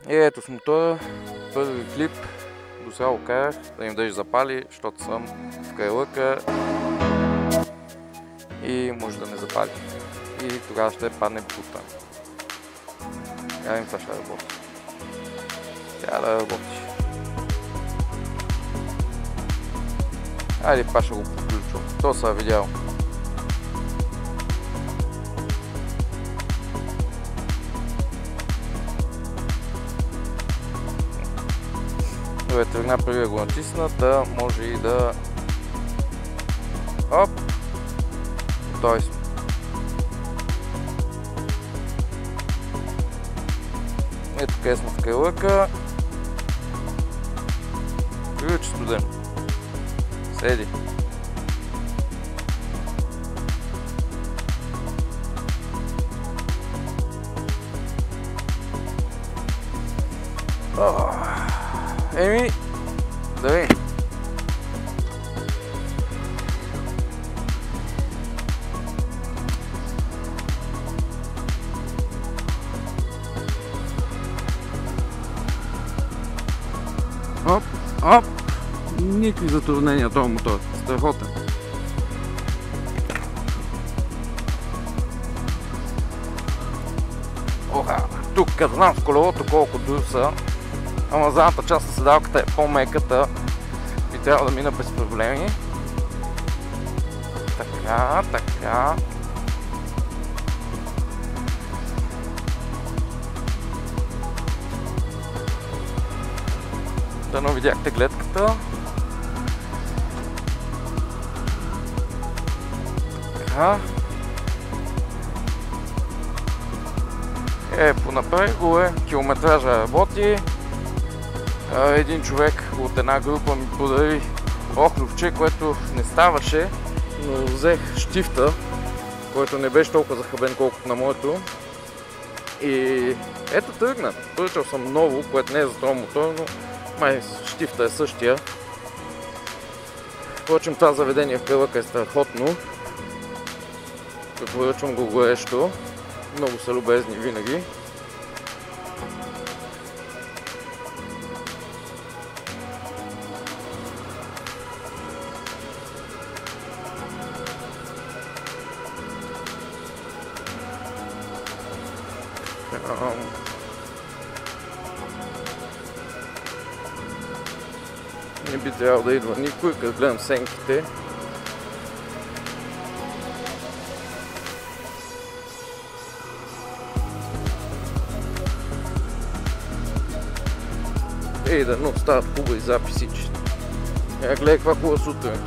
И ето с мотора, първи клип, до сега го карах да им държи запали, защото съм в кайлъка и може да не запали. И тогава ще падне бута. Гледам това ще работи. Трябва да работиш. Айде, па ще го подключвам. То са видял. Добре, тръгна преди да го натисна, да може и да... Оп! Готови сме. Ето къде сме в кайлъка. Вижда, че студен. Седи. Еми, да видим. Оп, оп! Никакви затруднения този мотор. Страхотен. Оха! Тук като знам с колелото колко дур са, ама задната част на седалката е по-меката и трябва да мина без проблеми. Така, така. Дано видяхте гледката. Така. Понапред го е, километража работи. Един човек от една група ми подари охлювче, което не ставаше, но взех щифта, който не беше толкова захабен колкото на моето. И ето тръгна. Поръчал съм ново, което не е за този мотор, но май щифта е същия. Впрочем, това заведение в кайлъка е страхотно. Препоръчвам го горещо. Много са любезни винаги. Не би трябвало да идва никой, като гледам сенките. Ей, да, но стават хубави записи, че... гледай каква хубава сутрин.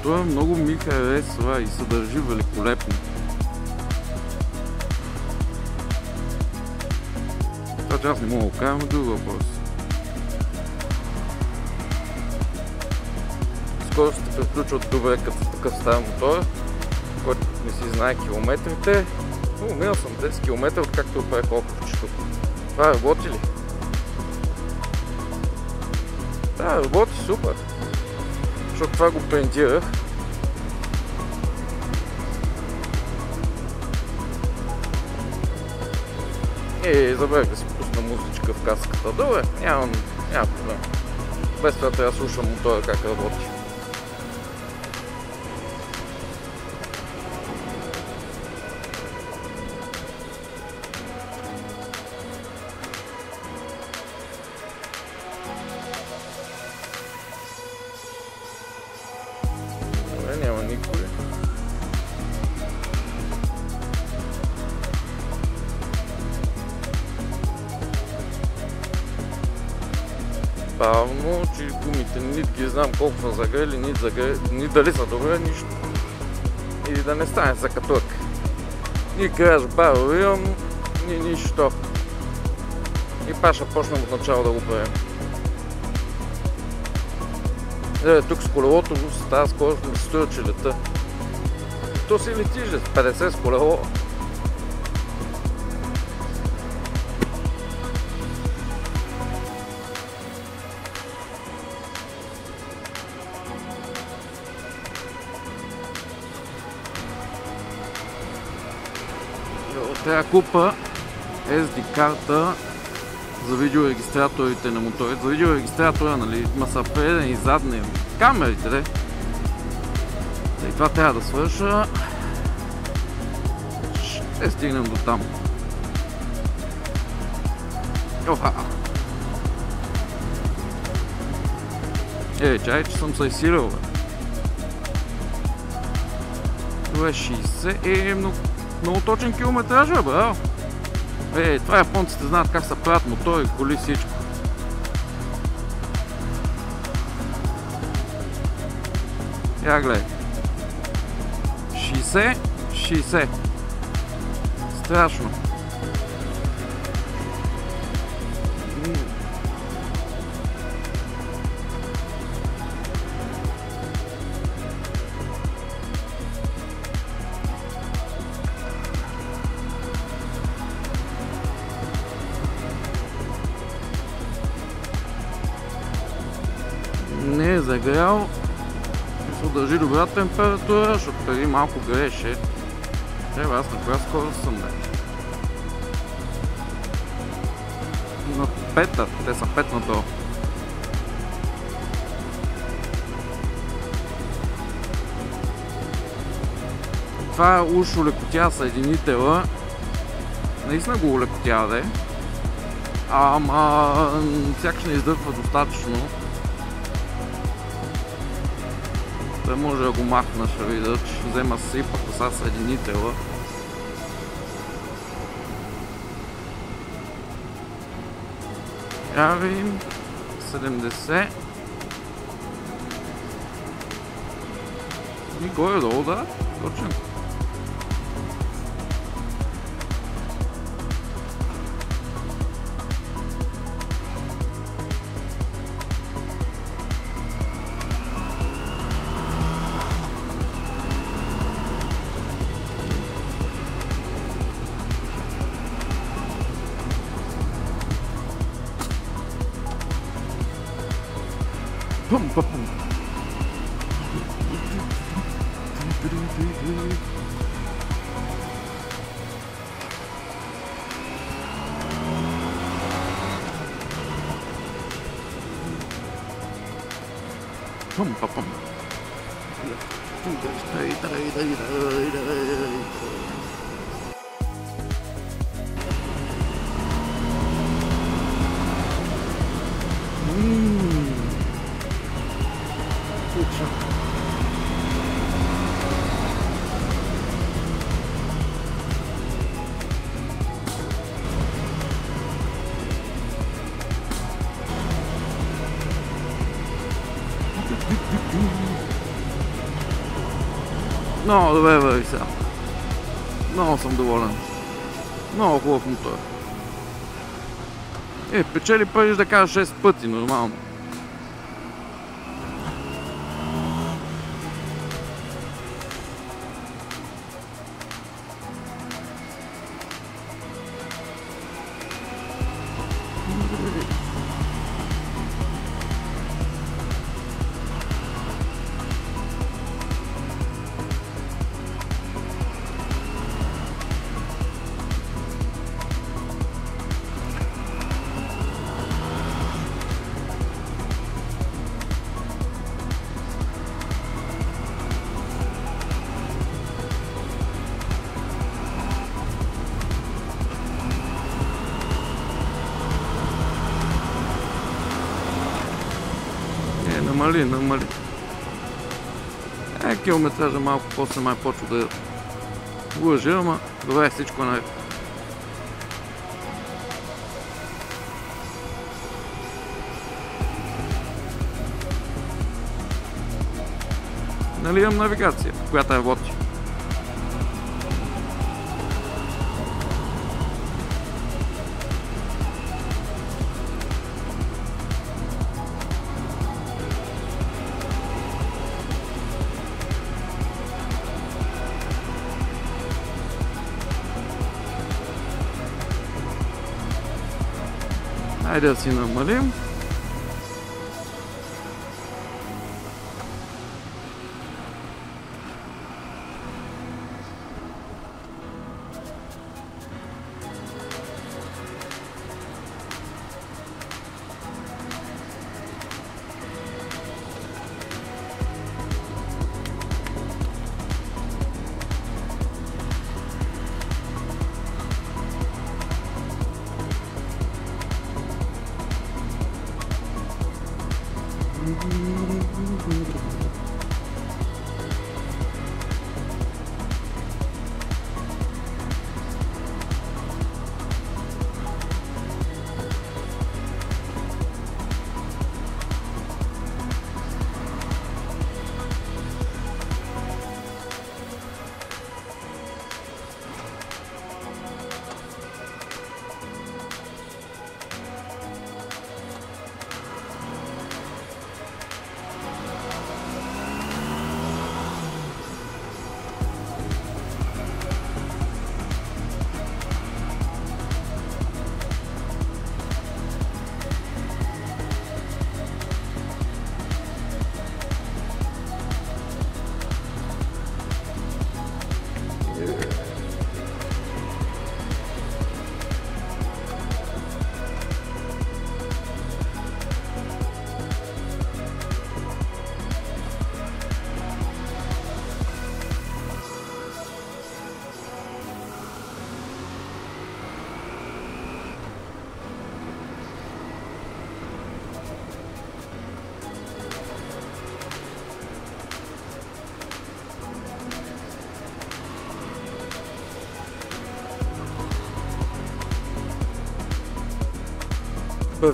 Това много ми харесва и се държи великолепно. Това че аз не мога да карам, е друг въпрос. Скоро ще приключват добре като такъв стар мотор, който не си знае километрите. Минал съм 10 км, откакто оправих охлювчето. Това работи ли? Да, работи супер. Защото това го принтирах. И забравих да си пусна музичка в каската. Добре, няма проблем. Без това трябва да слушам мотора как работи. Добре, няма никой. Бавно, че гумите нито ги знам колко са загрели, ни дали са добре, нищо. И да не стане за катурк. Ни краш баровирам, ни нищо. И паша почнем от начало да го правим. Тук с колелото с тази скорост ми се струва, че лета. То си летиш с 50 с колело. Трябва купа SD карта за видеорегистраторите на моторите. За видеорегистратора, нали, има са преден и задни камерите, де. И това трябва да свърша. Ще стигнем до там. Оха! Чай, че съм се изсилил, бе. Това е 60. Много точен километраж, бе, браво. Това японците знаят как се правят мотори, коли, всичко. Я гледай. 60. Страшно. Не е загрял. Държи добра температура, защото преди малко грееше. Аз на коя скорост съм, бе? На 5-та, те са 5 надолу. Това е уж улекотява съединителя. Наистина го улекотява, де. Ама сякаш не издърпва достатъчно. Той може да го махна, ще видя, че ще взема си пък коса съединителя. Явим 70. И горе-долу, да, точно. Пум. Много добре върви сега. Много съм доволен. Много хубав мотор. Печели париж да кажа 6 пъти, нормално. Намали. Километража малко после май почва да лъжи, ама добре, всичко е наред. Нали имам навигация, която работи. Хайде да си намалим.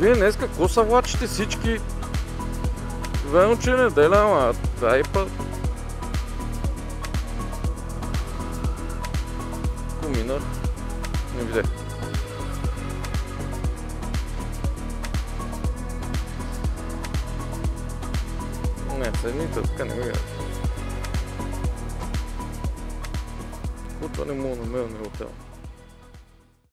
Вие днес какво са влачите всички? Верно, че е неделя, ама дай път. Поминах. Не видях. Не, седмица, така не ми гледа. Какво това не мога да намеря на хотел?